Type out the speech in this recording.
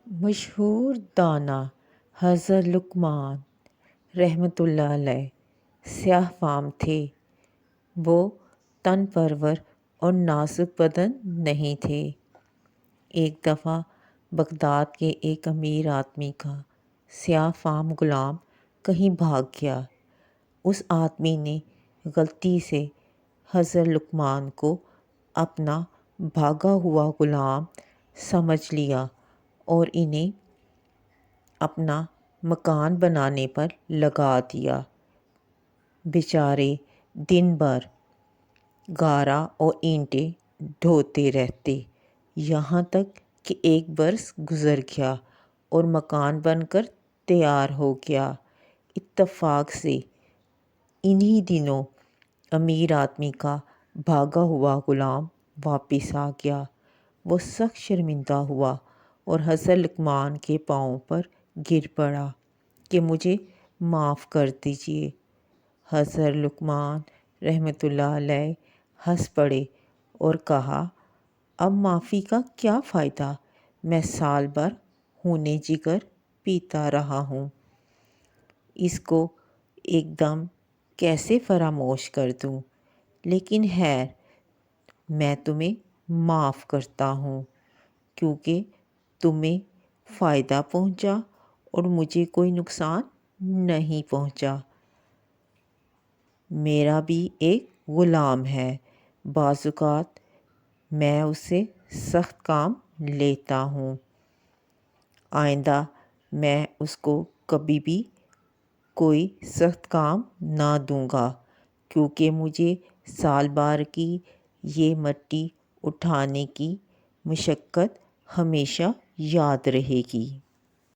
مشہور دانا حضرت لقمان رحمۃ اللہ علیہ سیاہ فام تھے۔ وہ تن پرور اور نازک بدن نہیں تھے۔ ایک دفعہ بغداد کے ایک امیر آدمی کا سیاہ فام غلام کہیں بھاگ گیا۔ اس آدمی نے غلطی سے حضرت لقمان کو اپنا بھاگا ہوا غلام سمجھ لیا اور انہیں اپنا مکان بنانے پر لگا دیا۔ بیچارے دن بھر گارا اور اینٹیں ڈھوتے رہتے، یہاں تک کہ ایک برس گزر گیا اور مکان بن کر تیار ہو گیا۔ اتفاق سے انہی دنوں امیر آدمی کا بھاگا ہوا غلام واپس آ گیا۔ وہ سخت شرمندہ ہوا اور حضرت لقمان کے پاؤں پر گر پڑا کہ مجھے معاف کر دیجیے۔ حضرت لقمان رحمۃ اللہ علیہ ہنس پڑے اور کہا، اب معافی کا کیا فائدہ؟ میں سال بھر خون جگر پیتا رہا ہوں، اس کو ایک دم کیسے فراموش کر دوں؟ لیکن خیر، میں تمہیں معاف کرتا ہوں کیونکہ تمہیں فائدہ پہنچا اور مجھے کوئی نقصان نہیں پہنچا۔ میرا بھی ایک غلام ہے، بعض اوقات میں اس سے سخت کام لیتا ہوں۔ آئندہ میں اس کو کبھی بھی کوئی سخت کام نہ دوں گا کیونکہ مجھے سال بھر کی یہ مٹی اٹھانے کی مشقت ہمیشہ یاد رہے گی۔